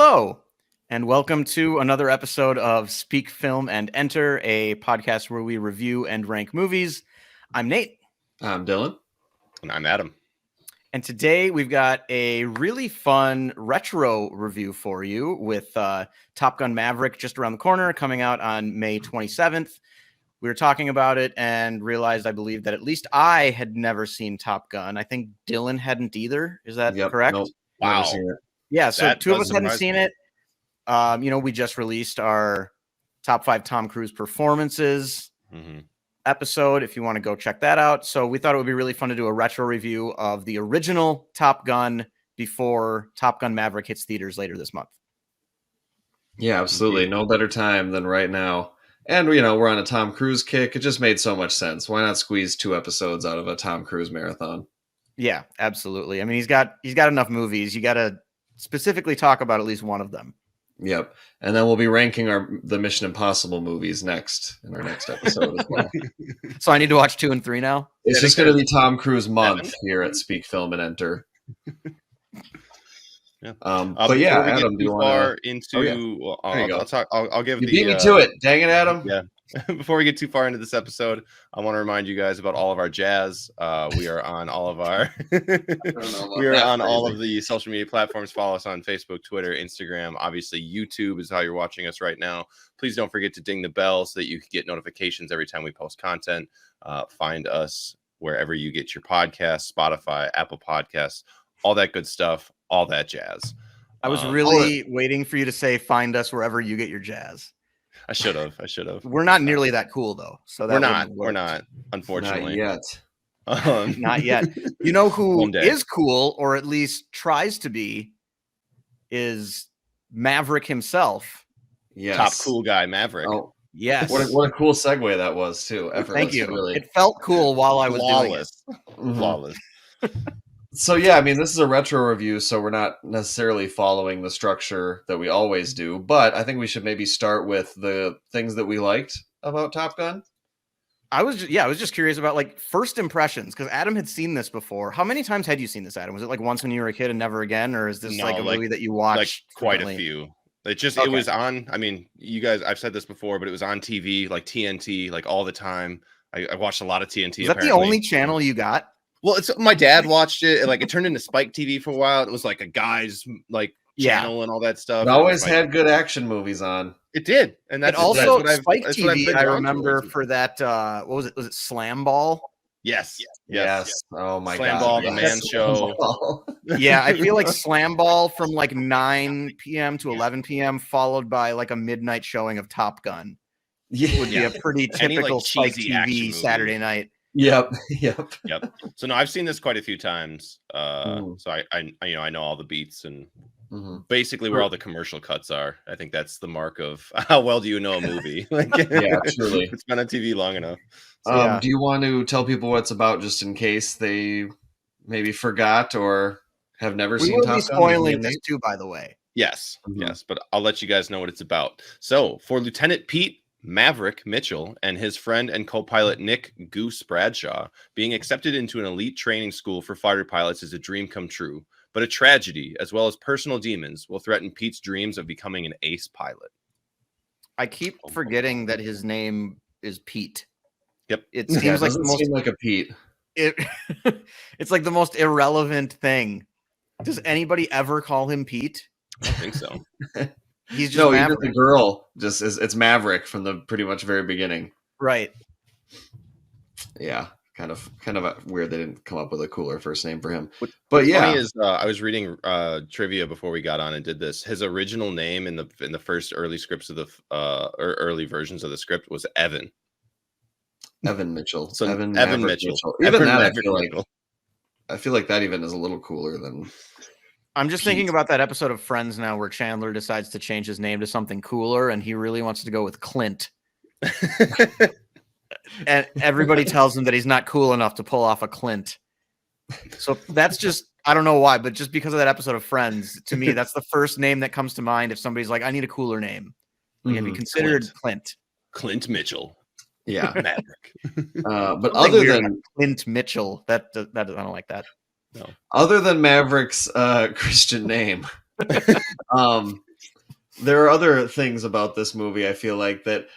Hello, and welcome to another episode of Speak Film and Enter, a podcast where we review and rank movies. I'm Nate. I'm Dylan. And I'm Adam. And today we've got a really fun retro review for you with Top Gun Maverick just around the corner, coming out on May 27th. We were talking about it and realized, I believe, that at least I had never seen Top Gun. I think Dylan hadn't either. Is that correct? Nope, wow. Never seen it. Yeah, so That two of us hadn't surprise seen me. it. We just released our top 5 Tom Cruise performances episode, if you want to go check that out. So we thought it would be really fun to do a retro review of the original Top Gun before Top Gun Maverick hits theaters later this month. Yeah, absolutely. No better time than right now. And, we're on a Tom Cruise kick. It just made so much sense. Why not squeeze 2 episodes out of a Tom Cruise marathon? Yeah, absolutely. I mean, he's got enough movies. You got to specifically talk about at least one of them. Yep. And then we'll be ranking the Mission Impossible movies next in our next episode as well. So I need to watch 2 and 3 now? It's just going to be Tom Cruise month here at Speak Film and Enter. Yeah. But yeah, Adam, do you want to... I'll give You beat me to it. Dang it, Adam. Yeah. Before we get too far into this episode, I want to remind you guys about all of our jazz. We are on all of our all of the social media platforms. Follow us on Facebook, Twitter, Instagram. Obviously, YouTube is how you're watching us right now. Please don't forget to ding the bell so that you can get notifications every time we post content. Find us wherever you get your podcasts, Spotify, Apple Podcasts, all that good stuff, all that jazz. I was really waiting for you to say, find us wherever you get your jazz. I should have. We're not nearly that cool, though. So that we're not, unfortunately. Not yet. Not yet. You know who One day. is cool, or at least tries to be, is Maverick himself. Yes. Top cool guy, Maverick. Oh, Yes. what a cool segue that was, too. Thank you. Really. It felt cool while I was doing it. Flawless. So yeah, I mean, this is a retro review, so we're not necessarily following the structure that we always do, but I think we should maybe start with the things that we liked about Top Gun. I was just curious about like first impressions, because Adam had seen this before. How many times had you seen this, Adam? Was it like once when you were a kid and never again, or is this like a movie that you watched quite frequently? a few? It was on. I mean, you guys, I've said this before, but it was on TV, like TNT, like all the time. I watched a lot of TNT. Is that the only channel you got? Well, it's my dad watched it, and like it turned into Spike TV for a while. It was like a guy's channel and all that stuff. It always had good action movies on. It did, and Spike TV. I remember for that. What was it? Was it Slam Ball? Yes. Oh my Slam God. Ball, the Man Show. Yeah, I feel like Slam Ball from like 9 p.m. to 11 p.m. followed by like a midnight showing of Top Gun. Yeah. Would be a pretty typical Spike cheesy TV Saturday night. Yep. So no, I've seen this quite a few times. So I know all the beats and basically where all the commercial cuts are. I think that's the mark of how well do you know a movie. Yeah, truly. It's been on TV long enough. So, do you want to tell people what it's about, just in case they maybe forgot or have never seen Top Gun? We will be spoiling this too, by the way. Yes, but I'll let you guys know what it's about. So for Lieutenant Pete Maverick Mitchell and his friend and co-pilot Nick Goose Bradshaw, being accepted into an elite training school for fighter pilots is a dream come true, but a tragedy as well as personal demons will threaten Pete's dreams of becoming an ace pilot. I keep forgetting that his name is Pete. Yep. It seems like seem like a Pete. It's like the most irrelevant thing. Does anybody ever call him Pete? I don't think so. He's just even the girl it's Maverick from the pretty much very beginning. Right. Yeah, kind of weird they didn't come up with a cooler first name for him. But yeah, funny is I was reading trivia before we got on and did this. His original name in the first early scripts of the or early versions of the script was Evan Mitchell. So Evan Mitchell. Even Evan that, I feel like that even is a little cooler than. I'm just thinking about that episode of Friends now where Chandler decides to change his name to something cooler and he really wants to go with Clint. And everybody tells him that he's not cool enough to pull off a Clint. So that's just, I don't know why, but just because of that episode of Friends, to me, that's the first name that comes to mind if somebody's like, I need a cooler name. Like, be considered Clint. Clint Mitchell. Yeah. Maverick. But other than Clint Mitchell, that I don't like that. No. Other than Maverick's Christian name, there are other things about this movie I feel like that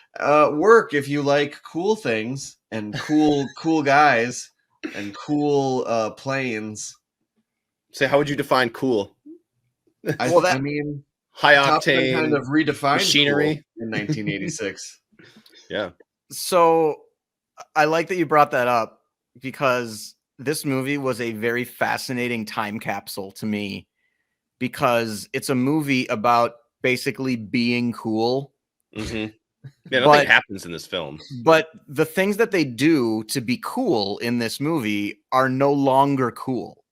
work if you like cool things and cool guys and cool planes. So how would you define cool? I mean, High Top Gun octane kind of redefined machinery cool in 1986. Yeah. So I like that you brought that up because this movie was a very fascinating time capsule to me because it's a movie about basically being cool. Mm-hmm. Yeah, nothing happens in this film. But the things that they do to be cool in this movie are no longer cool.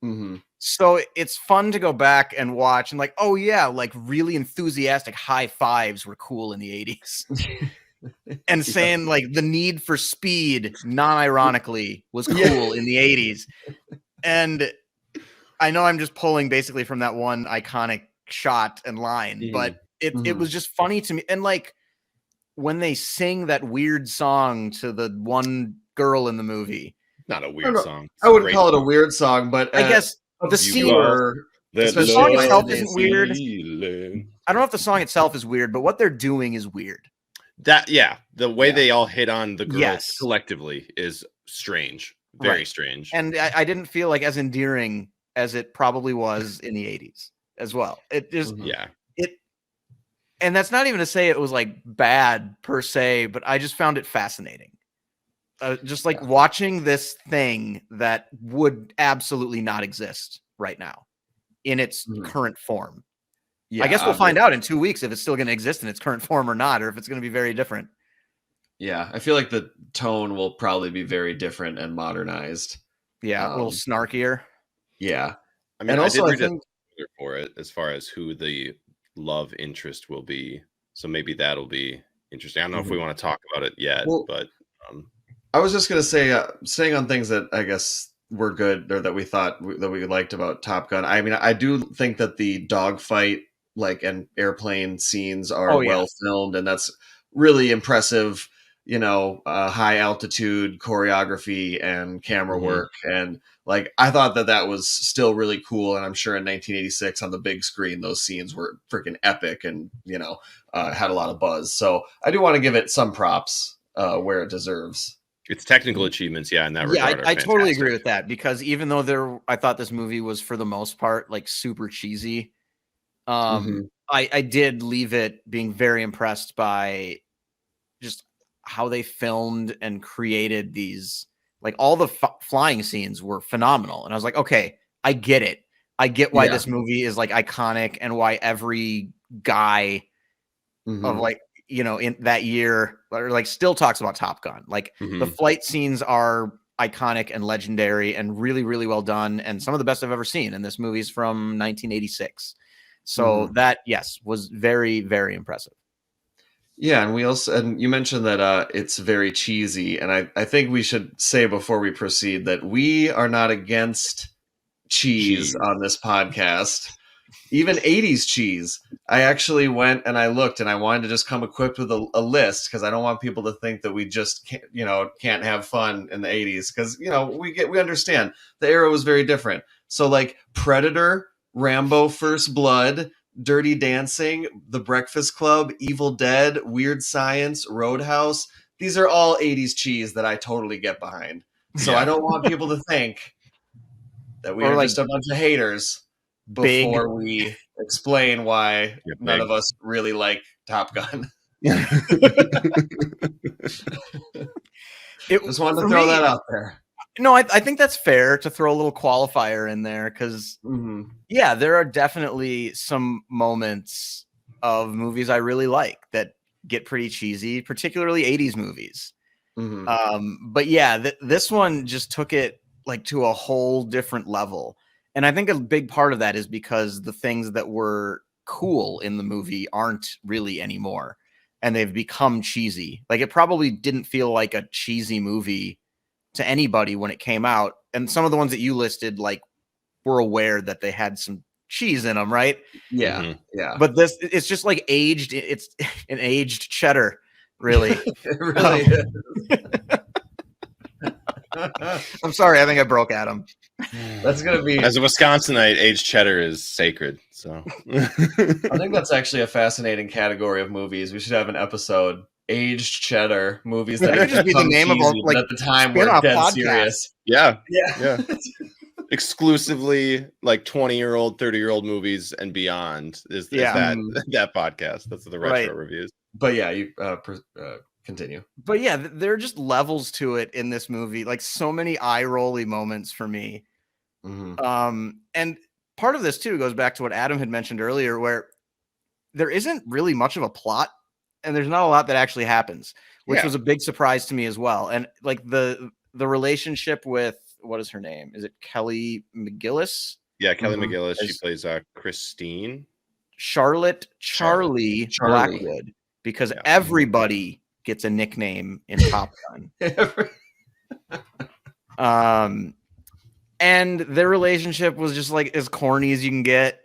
Mm-hmm. So it's fun to go back and watch and like, oh yeah, like really enthusiastic high fives were cool in the 80s. And saying like the need for speed, non-ironically, was cool in the 80s. And I know I'm just pulling basically from that one iconic shot and line, but it was just funny to me. And like when they sing that weird song to the one girl in the movie. Not a weird song. I wouldn't call it a weird song, but I guess the scene, the song itself isn't weird. I don't know if the song itself is weird, but what they're doing is weird. The way they all hit on the girls collectively is strange, very strange. And I didn't feel like as endearing as it probably was in the 80s as well. It just and that's not even to say it was like bad per se, but I just found it fascinating. Just like watching this thing that would absolutely not exist right now in its current form. I guess we'll find out in 2 weeks if it's still going to exist in its current form or not, or if it's going to be very different. Yeah, I feel like the tone will probably be very different and modernized. Yeah, a little snarkier. Yeah. I mean, and also I think for it as far as who the love interest will be. So maybe that'll be interesting. I don't know if we want to talk about it yet, but I was just going to say, saying on things that I guess were good or that we thought that we liked about Top Gun. I mean, I do think that the dogfight and airplane scenes are well filmed, and that's really impressive, high altitude choreography and camera work. And like, I thought that was still really cool. And I'm sure in 1986 on the big screen, those scenes were freaking epic and, had a lot of buzz. So I do want to give it some props where it deserves. Its technical achievements, in that regard. I totally agree with that, because even though I thought this movie was for the most part like super cheesy, I did leave it being very impressed by just how they filmed and created these, like all the flying scenes were phenomenal. And I was like, okay, I get it. I get why this movie is like iconic and why every guy of like, in that year, or like still talks about Top Gun. Like the flight scenes are iconic and legendary and really, really well done. And some of the best I've ever seen. And this movie's from 1986. So that, was very, very impressive. Yeah. And you mentioned that it's very cheesy. And I think we should say before we proceed that we are not against cheese on this podcast. Even 80s cheese. I actually went and I looked, and I wanted to just come equipped with a list, because I don't want people to think that we just can't have fun in the 80s, because we understand the era was very different. So like Predator, Rambo: First Blood, Dirty Dancing, The Breakfast Club, Evil Dead, Weird Science, Roadhouse. These are all 80s cheese that I totally get behind. So I don't want people to think that we are just a bunch of haters before we explain why none of us really like Top Gun. Just wanted to throw that out there. No, I think that's fair to throw a little qualifier in there, because there are definitely some moments of movies I really like that get pretty cheesy, particularly 80s movies. But this one just took it like to a whole different level. And I think a big part of that is because the things that were cool in the movie aren't really anymore, and they've become cheesy. Like it probably didn't feel like a cheesy movie to anybody when it came out. And some of the ones that you listed, like, were aware that they had some cheese in them, right? Yeah. Yeah. But it's just like aged. It's an aged cheddar, really. It really is. I'm sorry. I think I broke Adam. That's going to be... As a Wisconsinite, aged cheddar is sacred. So I think that's actually a fascinating category of movies. We should have an episode, aged cheddar movies that That could just be the become name of a, cheesy, but like, at the time we're spin-off dead podcast. serious. yeah. Yeah. Exclusively like 20-year-old, 30-year-old movies and beyond is that podcast. That's the retro reviews. But yeah, you continue. But yeah, there are just levels to it in this movie, like so many eye-rolly moments for me. And part of this too goes back to what Adam had mentioned earlier, where there isn't really much of a plot and there's not a lot that actually happens, which was a big surprise to me as well. And like the relationship with, what is her name? Is it Kelly McGillis? Yeah, Kelly McGillis. She plays Christine. Charlie Blackwood, because everybody gets a nickname in Top Gun. And their relationship was just like as corny as you can get.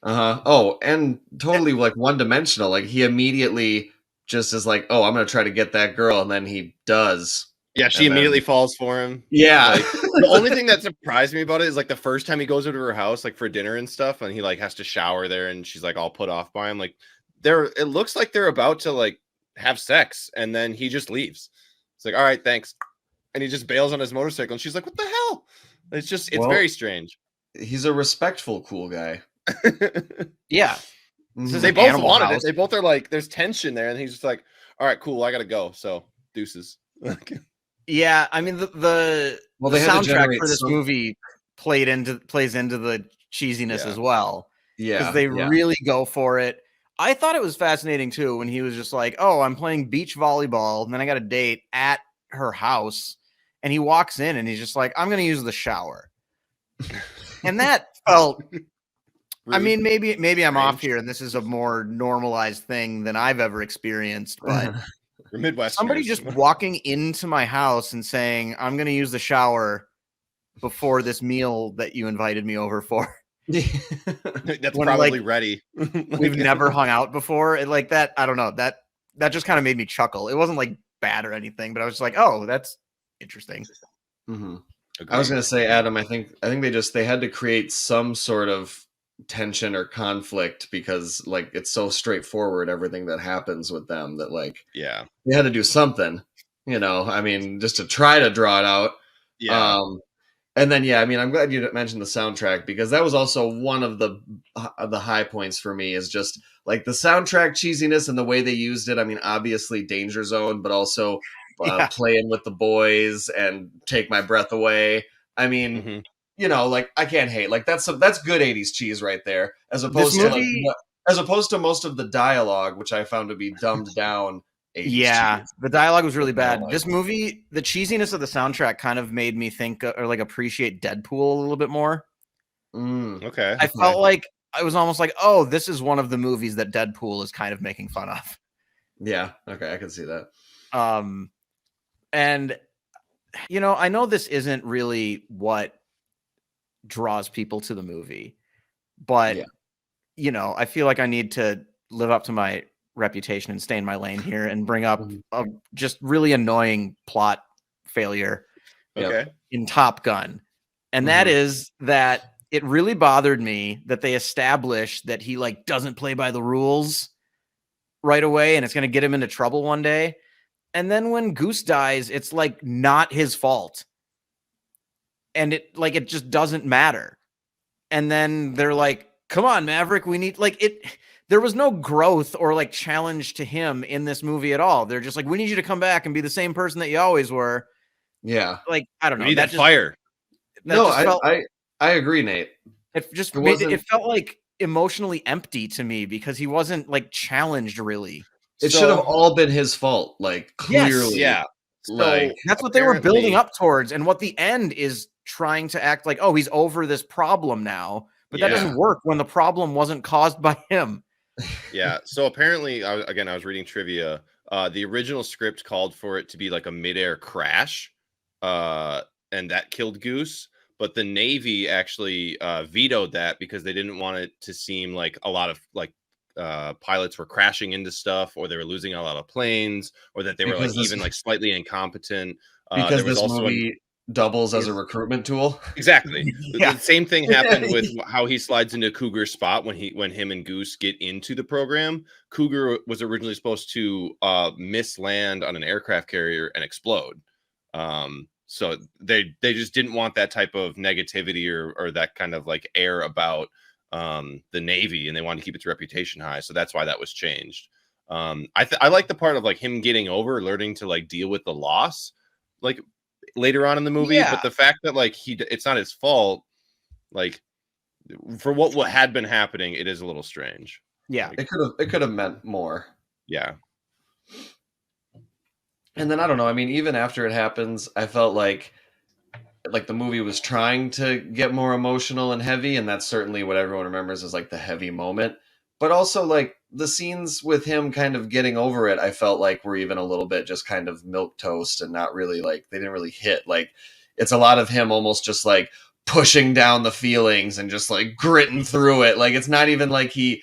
Oh, and totally like one-dimensional. Like he immediately just is like, "Oh, I'm gonna try to get that girl," and then he does. Yeah, she immediately falls for him. Yeah. Like, the only thing that surprised me about it is like the first time he goes over to her house, like for dinner and stuff, and he like has to shower there, and she's like all put off by him. Like it looks like they're about to like have sex, and then he just leaves. It's like, all right, thanks, and he just bails on his motorcycle, and she's like, what the hell? It's very strange. He's a respectful, cool guy. Yeah. They both wanted it. They both are like, there's tension there, and he's just like, all right, cool, I gotta go. So deuces. Yeah, I mean the soundtrack for this movie plays into the cheesiness as well. Yeah, because they really go for it. I thought it was fascinating too when he was just like, "Oh, I'm playing beach volleyball, and then I got a date at her house," and he walks in and he's just like, "I'm going to use the shower," and that felt. I mean, maybe I'm off here, and this is a more normalized thing than I've ever experienced, but. Midwest. Somebody just walking into my house and saying, "I'm going to use the shower before this meal that you invited me over for." That's probably ready. We've never hung out before. It like that. I don't know. That just kind of made me chuckle. It wasn't like bad or anything, but I was just like, "Oh, that's interesting." I was going to say, Adam, I think they had to create some sort of tension or conflict because like it's so straightforward everything that happens with them that like they had to do something, I mean, just to try to draw it out. And then I mean, I'm glad you mentioned the soundtrack because that was also one of the high points for me is just like the soundtrack cheesiness and the way they used it. I mean, obviously Danger Zone, but also Playing with the Boys and Take My Breath Away. I mean, like I can't hate. Like that's good 80s cheese right there, as opposed to most of the dialogue, which I found to be dumbed down. Yeah, the dialogue was really bad. This movie, the cheesiness of the soundtrack kind of made me think or like appreciate Deadpool a little bit more. Okay. I felt like I was almost like, oh, this is one of the movies that Deadpool is kind of making fun of. Yeah. Okay. I can see that. And I know this isn't really what draws people to the movie, but I feel like I need to live up to my reputation and stay in my lane here and bring up a just really annoying plot failure in Top Gun. And that is that it really bothered me that they established that he like doesn't play by the rules right away and it's going to get him into trouble one day. And then when Goose dies, it's like not his fault. And it just doesn't matter. And then they're like, come on, Maverick, we need there was no growth or like challenge to him in this movie at all. They're just like, we need you to come back and be the same person that you always were. Yeah. Like, I don't know. We need that fire. I agree, Nate. It felt like emotionally empty to me because he wasn't like challenged really. It should have all been his fault. Like clearly. Yes, So that's what they were building up towards. And what the end is trying to act like, oh, he's over this problem now. But that doesn't work when the problem wasn't caused by him. Yeah. So apparently, I was reading trivia. The original script called for it to be like a midair crash, and that killed Goose. But the Navy actually vetoed that because they didn't want it to seem like a lot of like pilots were crashing into stuff, or they were losing a lot of planes, or that they were like even like slightly incompetent. Because this movie doubles as a recruitment tool. Exactly. Yeah. The same thing happened with how he slides into Cougar's spot when him and Goose get into the program. Cougar was originally supposed to misland on an aircraft carrier and explode. So they just didn't want that type of negativity or that kind of like air about the Navy, and they wanted to keep its reputation high. So that's why that was changed. I like the part of like him getting over, learning to like deal with the loss, like later on in the movie. Yeah. But the fact that like it's not his fault, like for what had been happening, it is a little strange. Yeah. Like, It could have meant more. yeah. And then I don't know. I mean, even after it happens, I felt like the movie was trying to get more emotional and heavy, and that's certainly what everyone remembers as like the heavy moment. But also like the scenes with him kind of getting over it, I felt like were even a little bit just kind of milquetoast and not really like they didn't really hit. Like it's a lot of him almost just like pushing down the feelings and just like gritting through it. Like it's not like he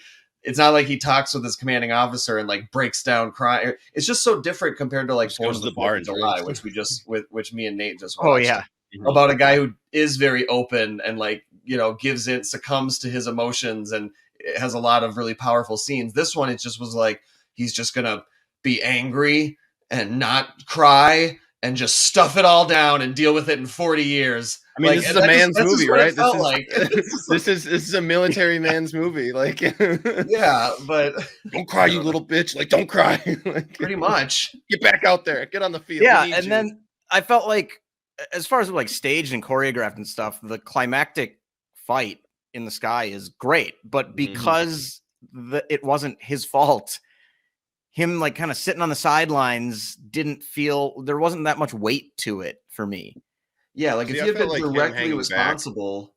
talks with his commanding officer and like breaks down crying. It's just so different compared to like Just goes to the bar and July, drinks. which me and Nate just watched. Oh yeah. About a guy who is very open and like, you know, succumbs to his emotions and it has a lot of really powerful scenes. This one, it just was like, he's just going to be angry and not cry and just stuff it all down and deal with it in 40 years. I mean, like, this is a man's movie, right? This is a military man's movie. Like, yeah, but don't cry, you little bitch. Like, don't cry. Like, pretty much. Get back out there. Get on the field. Yeah, and then I felt like, as far as like staged and choreographed and stuff, the climactic fight in the sky is great, but because it wasn't his fault, him like kind of sitting on the sidelines didn't feel there wasn't that much weight to it for me. Yeah, like See, if I he had felt been like him directly hanging responsible,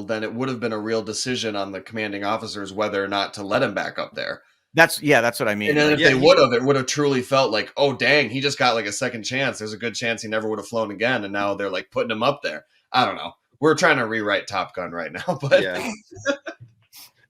then it would have been a real decision on the commanding officers whether or not to let him back up there. That's what I mean. And then Like, if they would have, it would have truly felt like, oh dang, he just got like a second chance. There's a good chance he never would have flown again, and now they're like putting him up there. I don't know. We're trying to rewrite Top Gun right now, but yeah.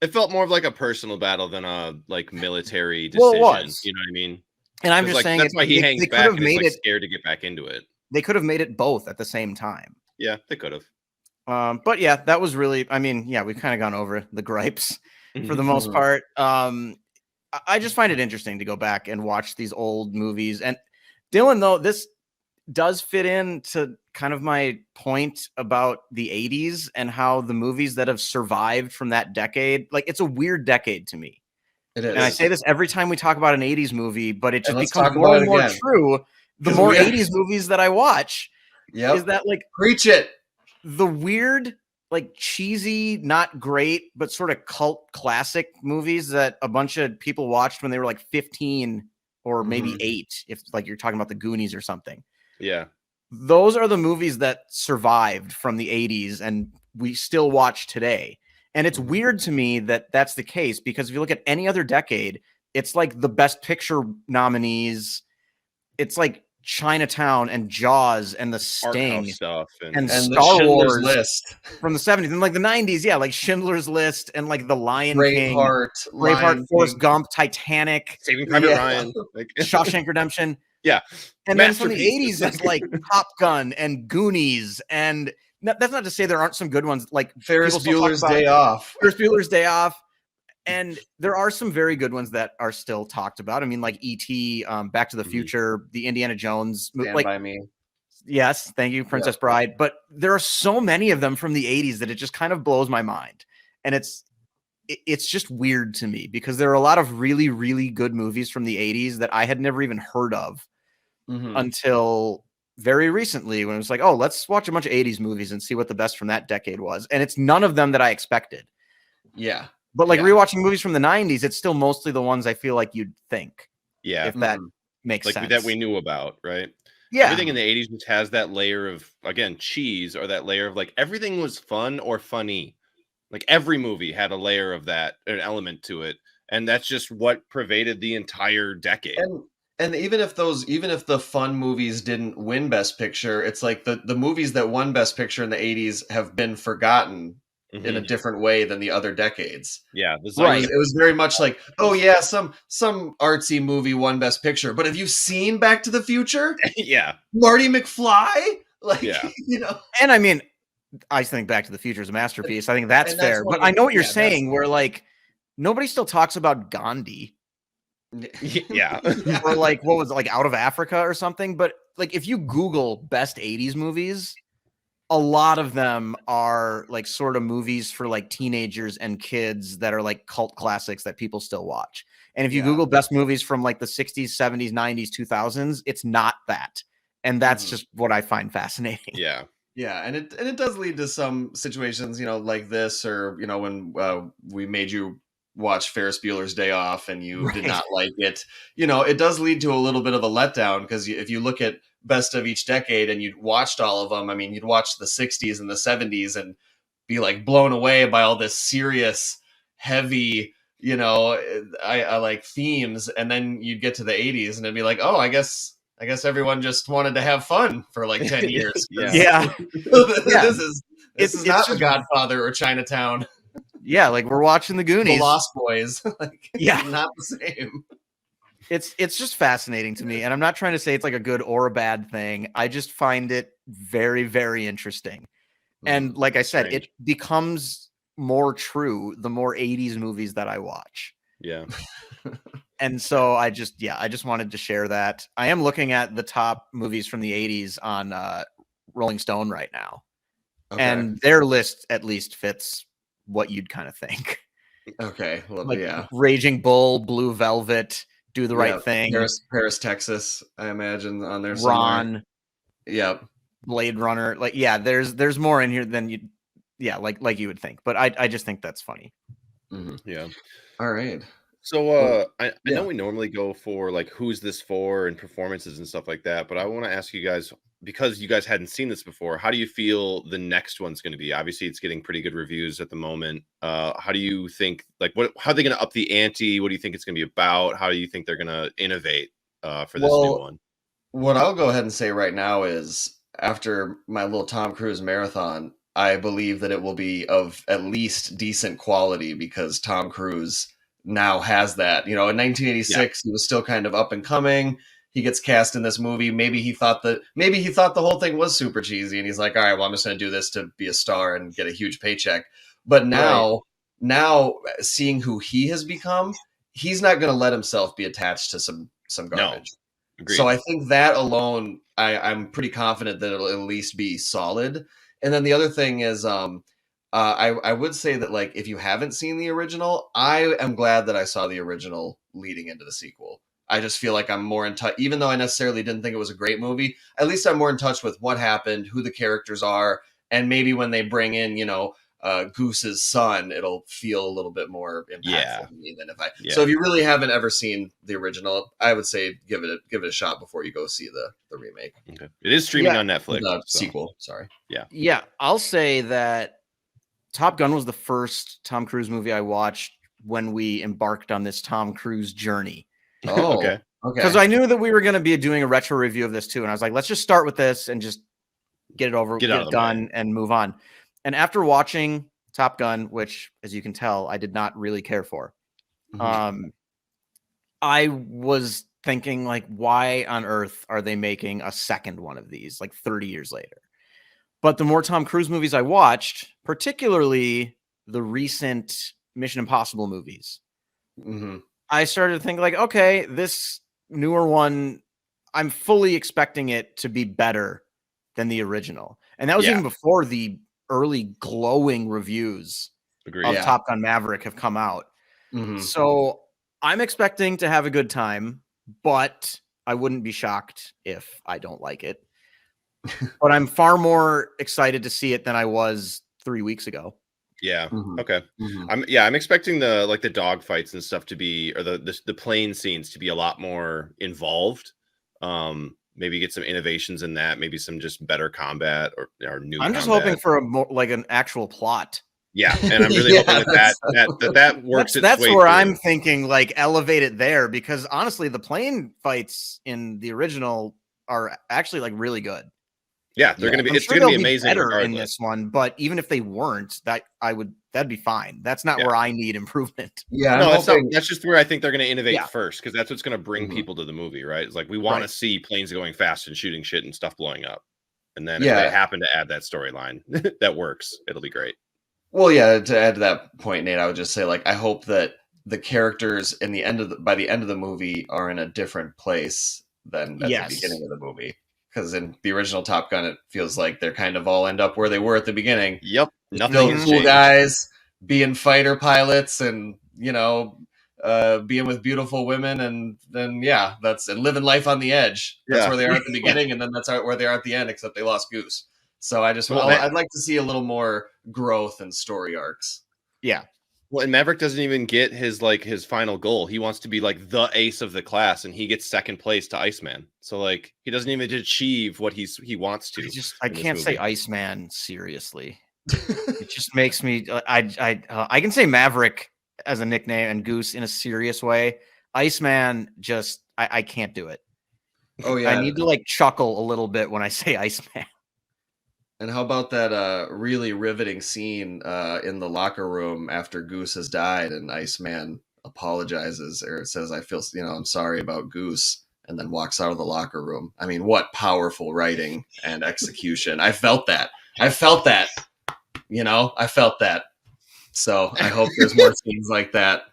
It felt more of like a personal battle than a like military Well, decision. it was. You know what I mean? and I'm just Like, saying that's why he hangs back and is made like it. scared to get back into it. They could have made it both at the same time. Yeah, they could have. But yeah, that was really. I mean, yeah, we've kind of gone over the gripes for the most part. I just find it interesting to go back and watch these old movies. And Dylan, though, this does fit into kind of my point about the 80s and how the movies that have survived from that decade, like it's a weird decade to me. it is. And I say this every time we talk about an 80s movie, but it just let's becomes talk more about and it more again. true. The 'Cause more we- 80s movies that I watch Yep. is that like Preach it. the weird, like cheesy, not great, but sort of cult classic movies that a bunch of people watched when they were like 15 or maybe 8, if like you're talking about the Goonies or something. Yeah. Those are the movies that survived from the 80s and we still watch today. And it's weird to me that that's the case, because if you look at any other decade, it's like the Best Picture nominees. It's like Chinatown and Jaws and The Sting stuff and the Star Schindler's Wars List. from the 70s and like the 90s. Yeah, like Schindler's List and like The Lion King, Braveheart, Forrest Gump, Titanic, Saving Private Ryan, like Shawshank Redemption. Yeah. And then from the Masterpieces. 80s, it's like Top Gun and Goonies. And that's not to say there aren't some good ones, like Ferris people still talk Bueller's about Day Off. Ferris Bueller's Day Off. And there are some very good ones that are still talked about. I mean, like E.T., Back to the Future, the Indiana Jones. Stand by Me. Yes, thank you, Princess Bride. But there are so many of them from the 80s that it just kind of blows my mind. And it's just weird to me because there are a lot of really, really good movies from the 80s that I had never even heard of until very recently, when it was like, oh, let's watch a bunch of 80s movies and see what the best from that decade was. And it's none of them that I expected. Yeah. But like rewatching movies from the 90s, it's still mostly the ones I feel like you'd think. Yeah. If that makes like sense. That we knew about, right? Yeah. Everything in the 80s just has that layer of, again, cheese, or that layer of like everything was fun or funny. Like every movie had a layer of that, an element to it. And that's just what pervaded the entire decade. And even if the fun movies didn't win Best Picture, it's like the movies that won Best Picture in the 80s have been forgotten in a different way than the other decades. Yeah, Right. It was very much like, oh yeah, some artsy movie won Best Picture, but have you seen Back to the Future? Yeah. Marty McFly? Like, Yeah. you know. And I mean, I think Back to the Future is a masterpiece. I think that's And that's fair. one But of I know what you're yeah, saying, where like nobody still talks about Gandhi Yeah. or like what was it, like Out of Africa or something. But like if you Google best 80s movies, a lot of them are like sort of movies for like teenagers and kids that are like cult classics that people still watch. And if you Yeah. Google best movies from like the 60s, 70s, 90s, 2000s, it's not that. And that's just what I find fascinating. Yeah. Yeah, and it does lead to some situations, you know, like this, or you know, when we made you watch Ferris Bueller's Day Off and you did Right. not like it. You know, it does lead to a little bit of a letdown because if you look at best of each decade and you'd watched all of them, I mean, you'd watch the 60s and the 70s and be like blown away by all this serious, heavy, you know, I like themes, and then you'd get to the 80s and it'd be like, oh, I guess everyone just wanted to have fun for like 10 years. Yeah. This is not The Godfather or Chinatown. Yeah, like we're watching the Goonies. The Lost Boys. Like, yeah, not the same. It's just fascinating to me, and I'm not trying to say it's like a good or a bad thing. I just find it very, very interesting. And like I said, it becomes more true the more 80s movies that I watch. Yeah. And so I just wanted to share that. I am looking at the top movies from the 80s on Rolling Stone right now. Okay. And their list at least fits what you'd kind of think. Okay. Well, like yeah. Raging Bull, Blue Velvet, Do the Right Thing. Paris, Texas, I imagine on there Ron. somewhere. Yep. Blade Runner. Like, yeah, there's more in here than you like you would think. But I just think that's funny. Mm-hmm. Yeah. All right. So I know we normally go for like who's this for and performances and stuff like that, but I want to ask you guys, because you guys hadn't seen this before, how do you feel the next one's going to be? Obviously, it's getting pretty good reviews at the moment. How do you think, like, how are they going to up the ante? What do you think it's going to be about? How do you think they're going to innovate for this new one? What I'll go ahead and say right now is, after my little Tom Cruise marathon, I believe that it will be of at least decent quality because Tom Cruise now has that. You know, in 1986, he was still kind of up and coming. He gets cast in this movie. Maybe he thought the whole thing was super cheesy, and he's like, all right, well, I'm just going to do this to be a star and get a huge paycheck. But now seeing who he has become, he's not going to let himself be attached to some garbage. No. Agreed. So I think that alone, I'm pretty confident that it'll at least be solid. And then the other thing is, I would say that, like, if you haven't seen the original, I am glad that I saw the original leading into the sequel. I just feel like I'm more in touch, even though I necessarily didn't think it was a great movie. At least I'm more in touch with what happened, who the characters are, and maybe when they bring in, you know, Goose's son, it'll feel a little bit more impactful to me than if I. Yeah. So if you really haven't ever seen the original, I would say give it a shot before you go see the remake. Okay. It is streaming on Netflix. The sequel, sorry. Yeah. I'll say that Top Gun was the first Tom Cruise movie I watched when we embarked on this Tom Cruise journey. Oh, okay. Because I knew that we were going to be doing a retro review of this too, and I was like, let's just start with this and just get it done and move on. And after watching Top Gun, which, as you can tell, I did not really care for, I was thinking, like, why on earth are they making a second one of these, like 30 years later? But the more Tom Cruise movies I watched, particularly the recent Mission Impossible movies, I started to think, like, okay, this newer one, I'm fully expecting it to be better than the original. And that was even before the early glowing reviews of Top Gun Maverick have come out. So I'm expecting to have a good time, but I wouldn't be shocked if I don't like it. But I'm far more excited to see it than I was 3 weeks ago. Yeah. Okay. I'm expecting the dog fights and stuff to be, or the plane scenes to be a lot more involved. Maybe get some innovations in that, maybe some just better combat or new. I'm just hoping for a more like an actual plot. Yeah, and I'm really hoping that works. That's where I'm thinking, like, elevate it there, because honestly, the plane fights in the original are actually like really good. Yeah, they're gonna be. I'm It's sure gonna they'll be amazing better regardless. in this one, but even if they weren't, that'd be fine. That's not where I need improvement. Yeah, No, I'm that's not. hoping. That's just where I think they're gonna innovate Yeah. first, because that's what's gonna bring Mhm. people to the movie, right? It's like we want to Right. see planes going fast and shooting shit and stuff blowing up, and then if Yeah. they happen to add that storyline that works, it'll be great. Well, yeah. To add to that point, Nate, I would just say like I hope that the characters by the end of the movie are in a different place than at the beginning of the movie. Because in the original Top Gun, it feels like they're kind of all end up where they were at the beginning. Yep, They're nothing still has cool changed. guys, being fighter pilots, and being with beautiful women, and then and living life on the edge. That's Yeah. where they are at the beginning, and then that's where they are at the end. Except they lost Goose. So Well, I'd like to see a little more growth and story arcs. Yeah. Well, and Maverick doesn't even get his final goal. He wants to be like the ace of the class, and he gets second place to Iceman. So like he doesn't even achieve what he wants to. I can't say Iceman seriously. It just makes me. I can say Maverick as a nickname and Goose in a serious way. Iceman, just I can't do it. Oh yeah, I need to like chuckle a little bit when I say Iceman. And how about that really riveting scene in the locker room after Goose has died and Iceman apologizes or says, I feel, I'm sorry about Goose, and then walks out of the locker room. I mean, what powerful writing and execution. I felt that. I felt that. So I hope there's more scenes like that.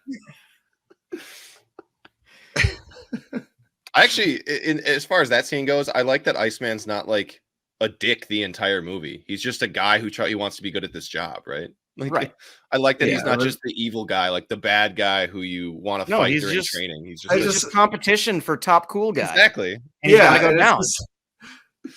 Actually, as far as that scene goes, I like that Iceman's not like a dick the entire movie. He's just a guy he wants to be good at this job, right? Like, right. I like that he's not just the evil guy, like the bad guy who you want to fight during training. He's just competition for top cool guy. Exactly. And he's gotta go down.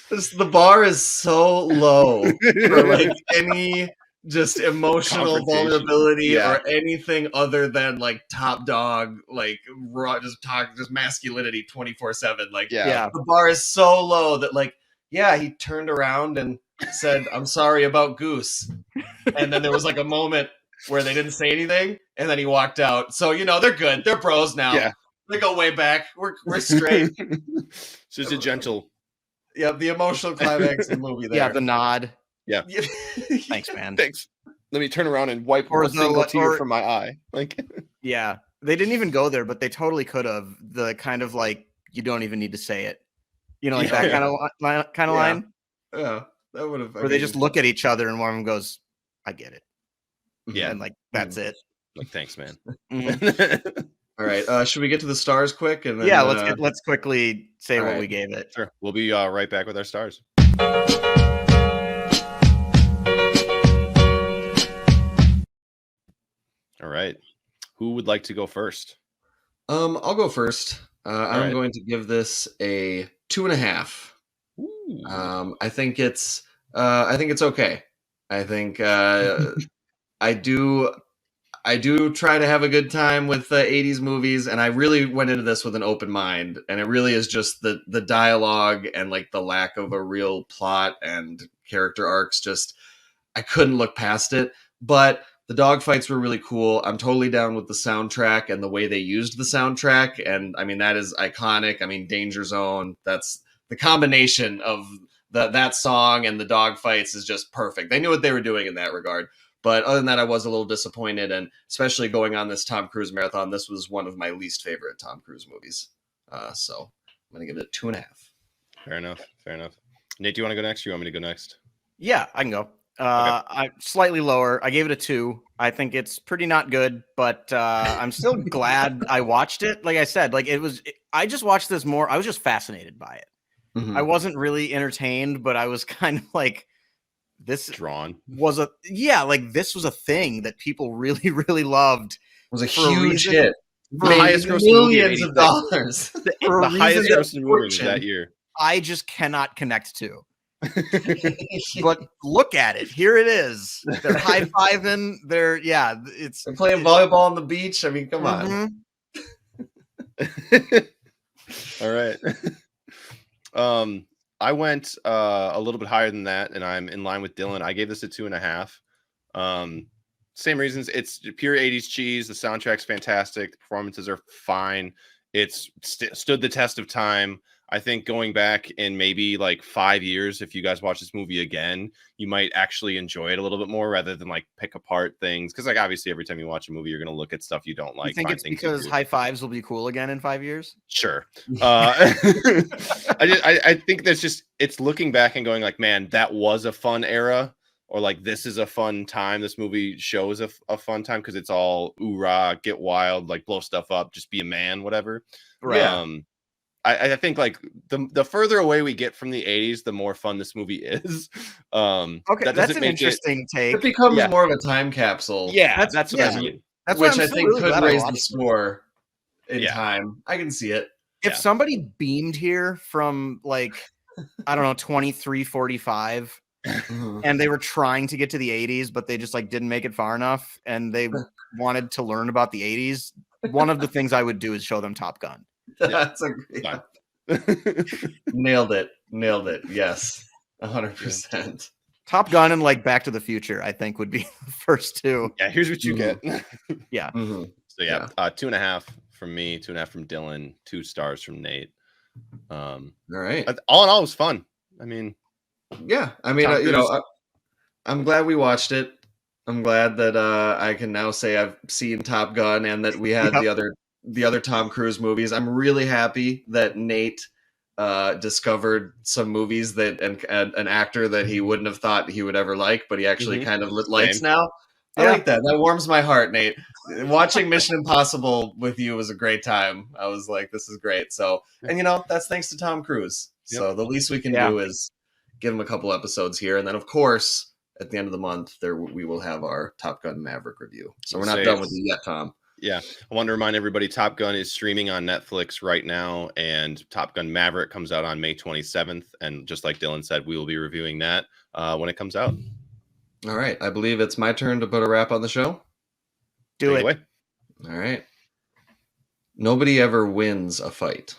The bar is so low for like any just emotional vulnerability or anything other than like top dog, like raw, just masculinity 24/7. Like, the bar is so low that like, he turned around and said, "I'm sorry about Goose," and then there was like a moment where they didn't say anything, and then he walked out. So they're good. They're bros now. Yeah. They go way back. We're straight. It's just a gentle. Yeah, the emotional climax of the movie there. Yeah, the nod. Yeah. Thanks, man. Thanks. Let me turn around and wipe a single tear from my eye. Like, yeah, they didn't even go there, but they totally could have. The kind of like, you don't even need to say it. Like that kind of line. Yeah, that would have. Where they just look at each other and one of them goes, "I get it." Yeah, and like that's it. Like, thanks, man. All right, should we get to the stars quick? And then, let's quickly say what we gave it. Sure, we'll be right back with our stars. All right, who would like to go first? I'll go first. I'm going to give this a 2.5. I think it's okay. I think I do try to have a good time with 80s movies, and I really went into this with an open mind, and it really is just the dialogue and like the lack of a real plot and character arcs. Just I couldn't look past it, but the dogfights were really cool. I'm totally down with the soundtrack and the way they used the soundtrack, and I mean that is iconic. I mean, Danger Zone. That's the combination of that song and the dogfights is just perfect. They knew what they were doing in that regard. But other than that, I was a little disappointed, and especially going on this Tom Cruise marathon, this was one of my least favorite Tom Cruise movies. So I'm going to give it a 2.5. Fair enough. Nate, do you want to go next? Or you want me to go next? Yeah, I can go. I'm slightly lower. I gave it a 2. I think it's pretty not good, but I'm still glad I watched it. Like I said, like I just watched this more. I was just fascinated by it. Mm-hmm. I wasn't really entertained, but I was kind of like, this was this was a thing that people really, really loved. It was a huge hit. The highest grossing millions of dollars. The highest grossing movie that year. I just cannot connect to. But look at it. Here it is. They're high-fiving. They're playing volleyball on the beach. I mean, come on. All right. I went a little bit higher than that, and I'm in line with Dylan. I gave this a 2.5. Same reasons. It's pure 80s cheese. The soundtrack's fantastic. The performances are fine. It's stood the test of time. I think going back in maybe like 5 years, if you guys watch this movie again, you might actually enjoy it a little bit more rather than like pick apart things. Because like obviously every time you watch a movie, you're going to look at stuff you don't like. You think it's because high fives will be cool again in 5 years? Sure. I think that's just, it's looking back and going like, man, that was a fun era. Or like, this is a fun time. This movie shows a fun time because it's all oorah, get wild, like blow stuff up, just be a man, whatever. Right. I think like the further away we get from the 80s, the more fun this movie is. Okay, that's an interesting take. It becomes more of a time capsule. Yeah, that's what I mean. That's which I think really could raise the score in Yeah. time. I can see it. If somebody beamed here from like, I don't know, 2345 and they were trying to get to the 80s, but they just like didn't make it far enough and they wanted to learn about the 80s, one of the things I would do is show them Top Gun. That's a nailed it. Yes, 100%. Top Gun and like Back to the Future, I think would be the first two. Yeah, here's what you get. Yeah. Mm-hmm. So 2.5 from me, 2.5 from Dylan, 2 stars from Nate. All right. All in all, it was fun. I mean, yeah. I mean, I'm glad we watched it. I'm glad that I can now say I've seen Top Gun and that we had the other Tom Cruise movies. I'm really happy that Nate discovered some movies that and an actor that he wouldn't have thought he would ever like, but he actually kind of likes now. I like that. That warms my heart, Nate. Watching Mission Impossible with you was a great time. I was like, this is great. So, and that's thanks to Tom Cruise. Yep. So the least we can do is give him a couple episodes here. And then, of course, at the end of the month, we will have our Top Gun Maverick review. So we're not done with you yet, Tom. Yeah. I want to remind everybody, Top Gun is streaming on Netflix right now, and Top Gun Maverick comes out on May 27th. And just like Dylan said, we will be reviewing that when it comes out. All right. I believe it's my turn to put a wrap on the show. Do it. Away. All right. Nobody ever wins a fight.